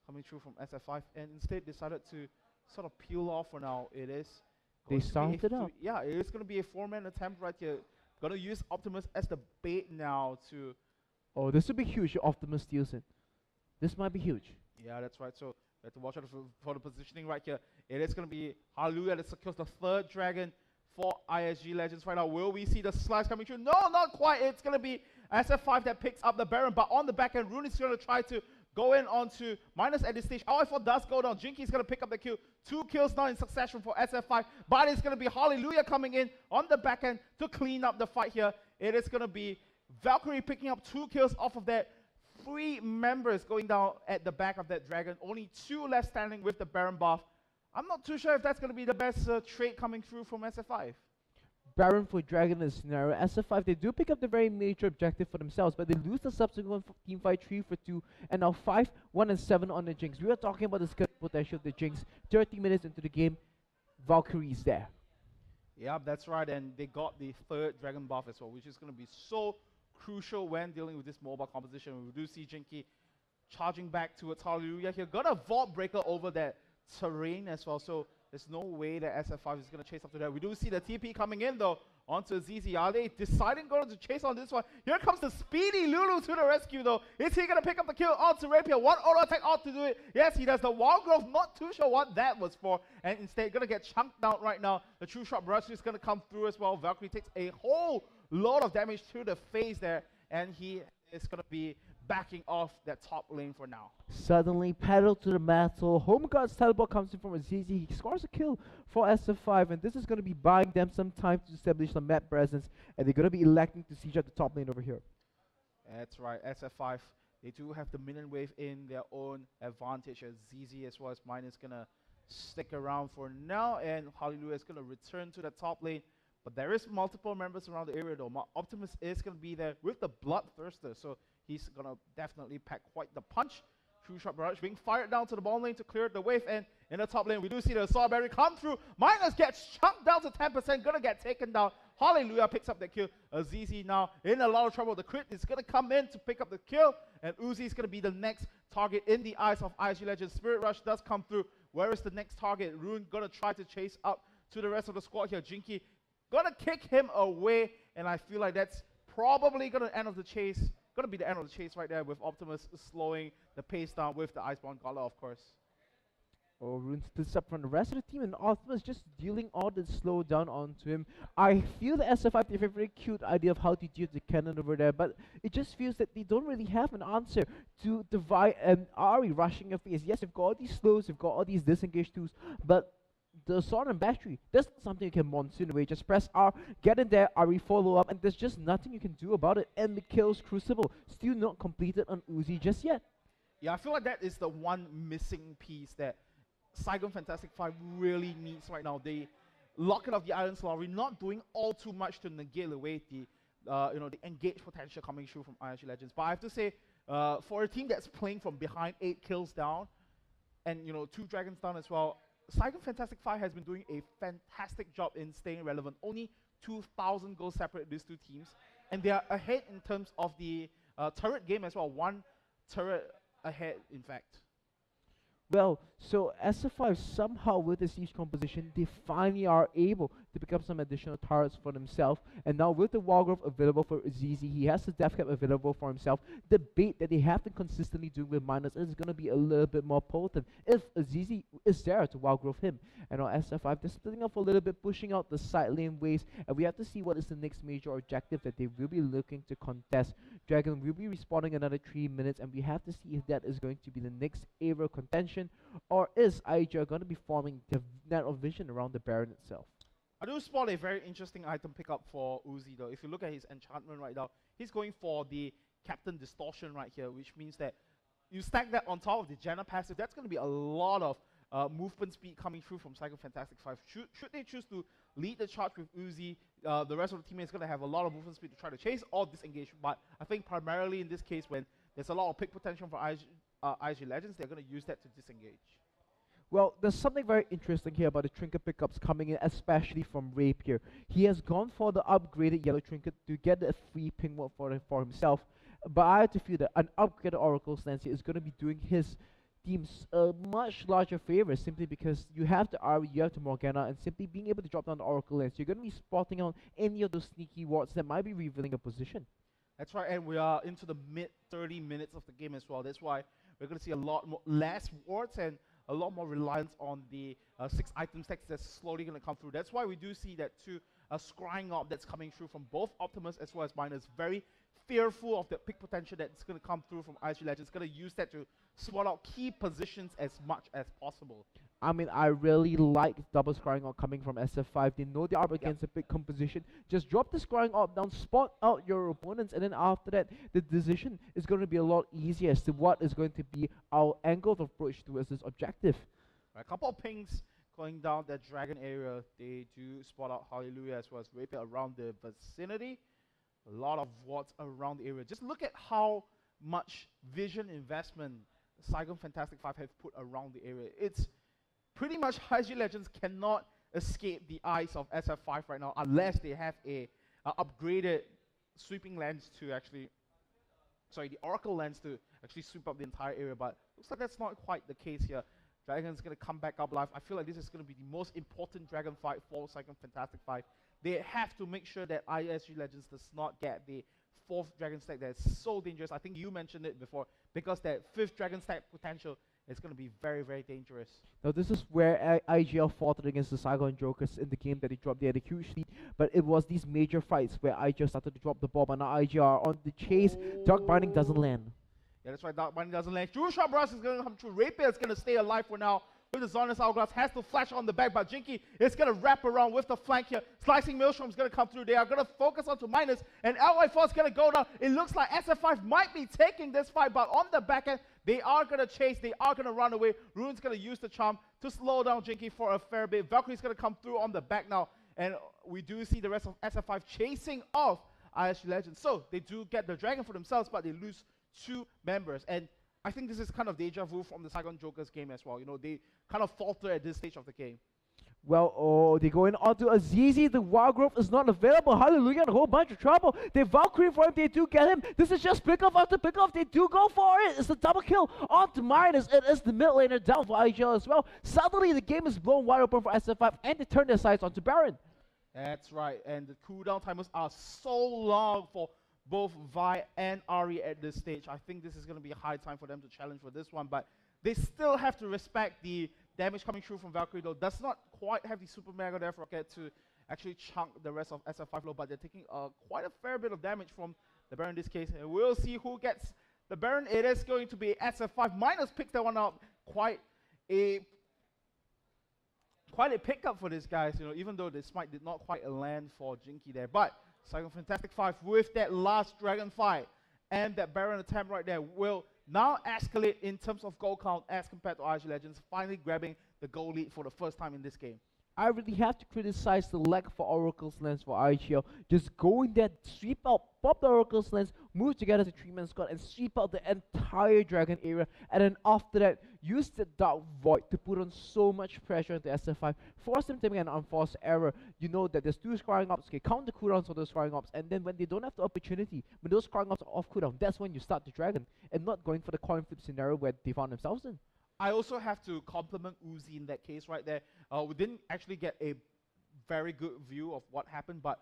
coming through from SF5, and instead decided to sort of peel off for now. It is they started up. Yeah, it is going to be a 4-man attempt right here. Going to use Optimus as the bait now to... Oh, this would be huge if Optimus steals it. This might be huge. Yeah, that's right. So we have to watch out for the positioning right here. It is going to be Hallelujah that secures the 3rd dragon for ISG Legends right now. Will we see the slice coming through? No, not quite. It's going to be SF5 that picks up the Baron, but on the back end, Rune is going to try to go in onto Minus at this stage. LI4 does go down. Jinky is going to pick up the kill. 2 kills now in succession for SF5, but it's going to be Hallelujah coming in on the back end to clean up the fight here. It is going to be Valkyrie picking up 2 kills off of that. 3 members going down at the back of that dragon. Only 2 left standing with the Baron buff. I'm not too sure if that's going to be the best trade coming through from SF5. Baron for Dragon in this scenario. SF5, they do pick up the very major objective for themselves, but they lose the subsequent team fight 3 for 2, and now 5, 1, and 7 on the Jinx. We are talking about the skill potential of the Jinx. 30 minutes into the game, Valkyrie is there. Yeah, that's right, and they got the 3rd Dragon buff as well, which is going to be so crucial when dealing with this mobile composition. We do see Jinky charging back towards Hallelujah here. Got a Vault Breaker over that terrain as well, so there's no way that SF5 is going to chase up to that. We do see the TP coming in though onto ZZ. Are they deciding going to chase on this one? Here comes the speedy Lulu to the rescue though. Is he going to pick up the kill onto Rapier? One auto attack on to do it. Yes, he does. The Wild Growth, not too sure what that was for. And instead, going to get chunked down right now. The True Shot Barrage is going to come through as well. Valkyrie takes a whole lot of damage to the face there. And he is going to be backing off that top lane for now. Suddenly, pedal to the metal. Home Guard's teleport comes in from Azizi. He scores a kill for SF5, and this is going to be buying them some time to establish some map presence, and they're going to be electing to siege at the top lane over here. That's right, SF5. They do have the minion wave in their own advantage, as ZZ as well as mine is going to stick around for now, and Hallelujah is going to return to the top lane. But there is multiple members around the area though. Optimus is going to be there with the Bloodthirster, so he's going to definitely pack quite the punch. True Shot Barrage being fired down to the bottom lane to clear the wave, and in the top lane we do see the Assault Berry come through. Minus gets chunked down to 10%, going to get taken down. Hallelujah picks up the kill. ZZ now in a lot of trouble. The crit is going to come in to pick up the kill, and Uzi is going to be the next target in the eyes of IG Legends. Spirit Rush does come through. Where is the next target? Rune going to try to chase up to the rest of the squad here. Jinky gonna kick him away, and I feel like that's probably gonna end of the chase. Gonna be the end of the chase right there, with Optimus slowing the pace down with the Iceborne Gala, of course. Oh, Rune splits up from the rest of the team, and Optimus just dealing all the slowdown onto him. I feel the SF5 they have a very cute idea of how to deal with the cannon over there, but it just feels that they don't really have an answer to divide and Ari rushing your face. Yes, they've got all these slows, they've got all these disengaged tools, but the Sword and Battery, that's not something you can monsoon away. Just press R, get in there, Ari follow up, and there's just nothing you can do about it. And Mikhail's Crucible still not completed on Uzi just yet. Yeah, I feel like that is the one missing piece that Saigon Fantastic 5 really needs right now. They lock it off the Iron Slurry, not doing all too much to negate away the the engage potential coming through from IG Legends. But I have to say, for a team that's playing from behind 8 kills down, and 2 dragons down as well, Saigon Fantastic 5 has been doing a fantastic job in staying relevant. Only 2,000 goals separate these two teams, and they are ahead in terms of the turret game as well. 1 turret ahead, in fact. Well, so SF5 somehow with the siege composition, they finally are able to pick up some additional turrets for themselves. And now with the Wall Growth available for Azizi, he has the Death Cap available for himself. The bait that they have been consistently doing with Minus is going to be a little bit more potent if Azizi is there to Wall Growth him. And now SF5, they're splitting up a little bit, pushing out the side lane waves. And we have to see what is the next major objective that they will be looking to contest. Dragon will be respawning another 3 minutes, and we have to see if that is going to be the next area of contention, or is IGL going to be forming the net of vision around the Baron itself. I do spot a very interesting item pickup for Uzi though. If you look at his enchantment right now, he's going for the Captain Distortion right here, which means that you stack that on top of the Janna passive. That's going to be a lot of movement speed coming through from Saigon Fantastic 5. Should they choose to lead the charge with Uzi, the rest of the teammates going to have a lot of movement speed to try to chase or disengage. But I think primarily in this case, when there's a lot of pick potential for IG Legends, they're going to use that to disengage. Well, there's something very interesting here about the trinket pickups coming in, especially from Rapier. He has gone for the upgraded yellow trinket to get a free ping ward for himself. But I have to feel that an upgraded Oracle Lance is going to be doing his teams a much larger favor, simply because you have the Ari, you have the Morgana, and simply being able to drop down the Oracle Lens, you're going to be spotting out any of those sneaky wards that might be revealing a position. That's right, and we are into the mid 30 minutes of the game as well. That's why we're going to see a lot less wards and a lot more reliance on the 6 item stacks that's slowly going to come through. That's why we do see that scrying up that's coming through from both Optimus as well as Miners. Very fearful of the pick potential that's going to come through from IG Legends. Going to use that to spot out key positions as much as possible. I mean, I really like double scrying out coming from SF5. They know they are up against a big composition. Just drop the scrying out down, spot out your opponents, and then after that, the decision is going to be a lot easier as to what is going to be our angle of approach towards this objective. Right, a couple of pings going down that Dragon area. They do spot out Hallelujah as well as Rapier around the vicinity. A lot of wards around the area. Just look at how much vision investment Saigon Fantastic 5 have put around the area. It's pretty much IG Legends cannot escape the eyes of SF5 right now unless they have a upgraded sweeping lens to actually, the Oracle lens to actually sweep up the entire area. But looks like that's not quite the case here. Dragon's going to come back up live. I feel like this is going to be the most important Dragon fight for Saigon Fantastic 5. they have to make sure that ISG Legends does not get the 4th Dragon Stack that's so dangerous. I think you mentioned it before, because that 5th Dragon Stack potential is going to be very, very dangerous. Now this is where IGL faltered against the Saigon Jokers in the game that they dropped. They had a huge lead, but it was these major fights where IGL started to drop the ball, but now IGL are on the chase. Dark Binding doesn't land. Yeah, that's right, Dark Binding doesn't land. Jurusha Brass is going to come through. Rapier is going to stay alive for now with the Zonus Hourglass. Has to flash on the back, but Jinky is going to wrap around with the flank here. Slicing Maelstrom is going to come through. They are going to focus onto Minus, and LY4 is going to go down. It looks like SF5 might be taking this fight, but on the back end, they are going to chase. They are going to run away. Rune's going to use the charm to slow down Jinky for a fair bit. Valkyrie's going to come through on the back now, and we do see the rest of SF5 chasing off ISG Legends. So they do get the Dragon for themselves, but they lose 2 members. And I think this is kind of deja vu from the Saigon Jokers game as well. You know, they kind of falter at this stage of the game. Well, oh, they're going on to Azizi. The Wild Growth is not available. Hallelujah, a whole bunch of trouble. They Valkyrie for him. They do get him. This is just pick-off after pick-off. They do go for it. It's a double kill on to Minus. It is the mid laner down for IGL as well. Suddenly, the game is blown wide open for SF5, and they turn their sights onto Baron. That's right. And the cooldown timers are so long for both Vi and Ari at this stage. I think this is going to be a high time for them to challenge for this one, but they still have to respect the damage coming through from Valkyrie, though. Does not quite have the Super Mega Death Rocket to actually chunk the rest of SF5 low, but they're taking quite a fair bit of damage from the Baron in this case. And we'll see who gets the Baron. It is going to be SF5. Minus picks that one up. Quite a pickup for these guys, you know, even though the smite did not quite land for Jinky there. But Saigon Fantastic 5 with that last Dragon fight and that Baron attempt right there will now escalate in terms of goal count as compared to IG Legends, finally grabbing the goal lead for the first time in this game. I really have to criticize the lack for Oracle's Lens for IGL. Just going there, sweep out, pop the Oracle's Lens, move together as a 3-man squad, and sweep out the entire Dragon area. And then after that, use the Dark Void to put on so much pressure into SF5, force them to make an unforced error. You know that there's 2 scoring ops, okay, count the cooldowns for those scoring ops, and then when they don't have the opportunity, when those scoring ops are off cooldown, that's when you start the Dragon, and not going for the coin flip scenario where they found themselves in. I also have to compliment Uzi in that case right there. We didn't actually get a very good view of what happened, but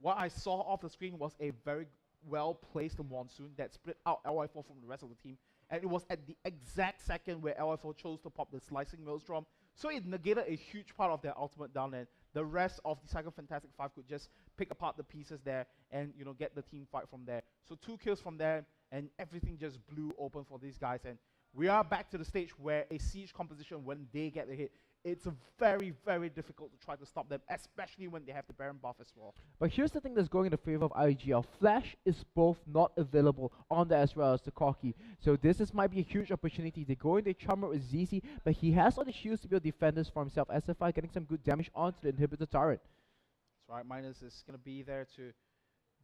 what I saw off the screen was a very well-placed Monsoon that split out LY4 from the rest of the team. And it was at the exact second where LY4 chose to pop the Slicing Maelstrom. So it negated a huge part of their ultimate down, and the rest of the Saigon Fantastic 5 could just pick apart the pieces there and, you know, get the team fight from there. So 2 kills from there, and everything just blew open for these guys. And we are back to the stage where a siege composition, when they get the hit, it's very, very difficult to try to stop them, especially when they have the Baron buff as well. But here's the thing that's going in the favor of IGL. Flash is both not available on there as well as the Corki. So this might be a huge opportunity. They go in, they charm with ZZ, but he has all the shields to build defenders for himself. SF5 getting some good damage onto the inhibitor turret. That's right, Minus is going to be there to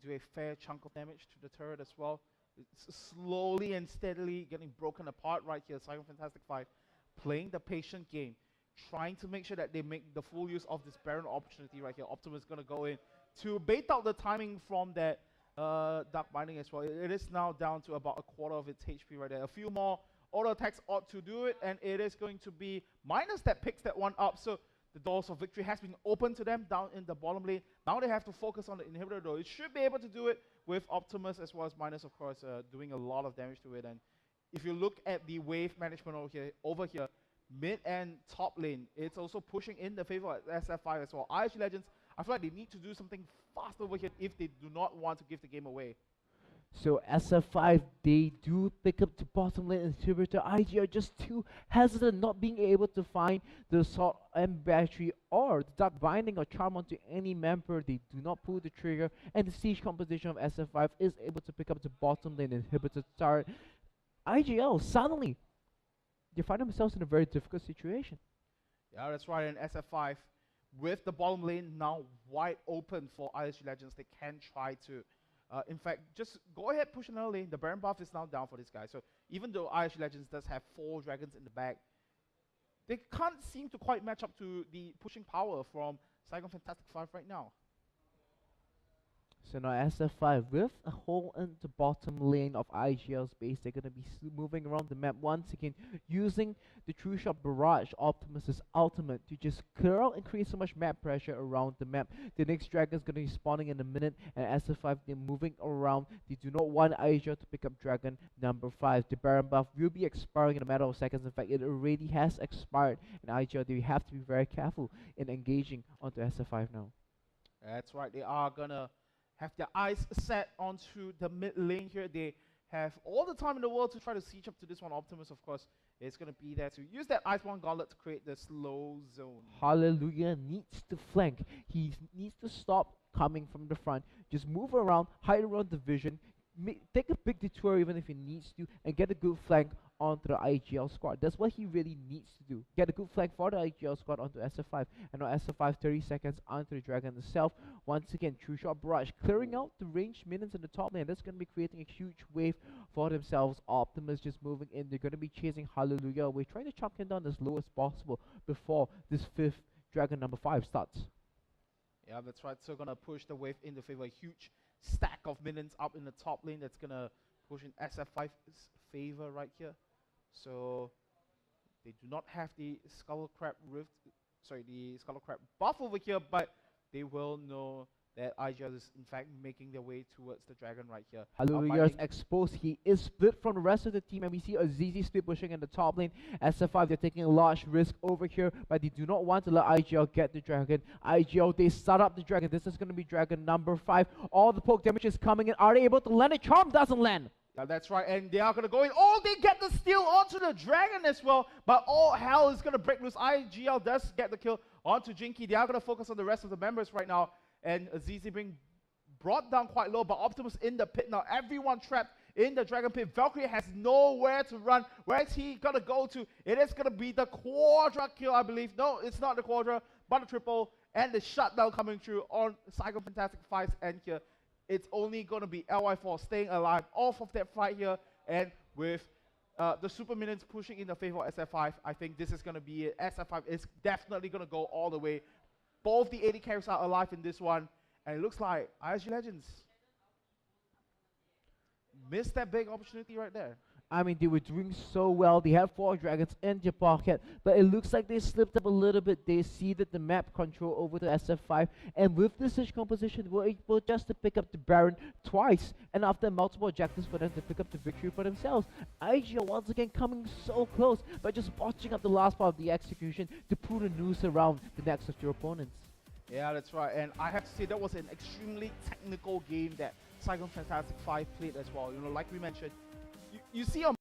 do a fair chunk of damage to the turret as well. It's slowly and steadily getting broken apart right here. Saigon Fantastic 5 playing the patient game, trying to make sure that they make the full use of this Baron opportunity right here. Optimus is going to go in to bait out the timing from that Dark Binding as well. It is now down to about a quarter of its HP right there. A few more auto attacks ought to do it, and it is going to be Minus that picks that one up. So the doors of victory has been opened to them down in the bottom lane. Now they have to focus on the inhibitor though. It should be able to do it with Optimus as well as Minus, of course, doing a lot of damage to it. And if you look at the wave management over here, mid and top lane, it's also pushing in the favor of SF5 as well. IG Legends, I feel like they need to do something fast over here if they do not want to give the game away. So SF5, they do pick up the bottom lane inhibitor. IG are just too hesitant, not being able to find the Assault and Battery or the Dark Binding or Charm onto any member. They do not pull the trigger, and the siege composition of SF5 is able to pick up the bottom lane inhibitor turret. IGL, suddenly, they find themselves in a very difficult situation. Yeah, that's right, and SF5, with the bottom lane now wide open for ISG Legends, they can try to in fact, just go ahead, push another lane. The Baron buff is now down for this guy. So even though ISG Legends does have 4 dragons in the back, they can't seem to quite match up to the pushing power from Saigon Fantastic 5 right now. So now SF5 with a hole in the bottom lane of IGL's base, they're going to be moving around the map once again, using the True Shot Barrage Optimus's ultimate to just clear out and create so much map pressure around the map. The next dragon is going to be spawning in a minute, and SF5 they're moving around. They do not want IGL to pick up dragon number 5. The Baron buff will be expiring in a matter of seconds. In fact, it already has expired, and IGL they have to be very careful in engaging onto SF5 now. That's right. They are gonna have their eyes set onto the mid lane here. They have all the time in the world to try to siege up to this one. Optimus, of course, is going to be there to use that Iceborne Gauntlet to create the slow zone. Hallelujah needs to flank. He needs to stop coming from the front. Just move around, hide around the vision, take a big detour even if he needs to, and get a good flank onto the IGL squad. That's what he really needs to do. Get a good flank for the IGL squad onto SF5. And now SF5 30 seconds onto the dragon itself. Once again, True Shot Barrage clearing out the ranged minions in the top lane. That's going to be creating a huge wave for themselves. Optimus just moving in. They're going to be chasing Hallelujah away, trying to chop him down as low as possible before this 5th dragon number 5 starts. Yeah, that's right. So gonna push the wave in the favor. A huge stack of minions up in the top lane. That's gonna push in SF5's favor right here. So they do not have the Skull Crab buff over here, but they will know that IGL is in fact making their way towards the dragon right here. Hallelujah is exposed. He is split from the rest of the team, and we see a ZZ split pushing in the top lane. SF5 they're taking a large risk over here, but they do not want to let IGL get the dragon. IGL they start up the dragon. This is going to be dragon number 5. All the poke damage is coming in. Are they able to land it? Charm doesn't land. Yeah, that's right, and they are going to go in. Oh, they get the steal onto the dragon as well, but all hell is going to break loose. IGL does get the kill onto Jinky. They are going to focus on the rest of the members right now, and Azizi being brought down quite low, but Optimus in the pit now. Everyone trapped in the dragon pit. Valkyrie has nowhere to run. Where is he going to go to? It is going to be the Quadra kill, I believe. No, it's not the Quadra, but the triple, and the shutdown coming through on Saigon Fantastic Fights end here. It's only going to be LY4 staying alive off of that fight here, and with the super minions pushing in the favor of SF5, I think this is going to be it. SF5 is definitely going to go all the way. Both the 80 carries are alive in this one, and it looks like IG Legends missed that big opportunity right there. I mean, they were doing so well. They had 4 dragons in their pocket, but it looks like they slipped up a little bit. They ceded the map control over to SF5, and with this siege composition, they were able just to pick up the Baron twice, and after multiple objectives for them to pick up the victory for themselves. IGL once again coming so close, but just botching up the last part of the execution to pull the noose around the necks of your opponents. Yeah, that's right, and I have to say that was an extremely technical game that Saigon Fantastic 5 played as well. You know, like we mentioned, you see on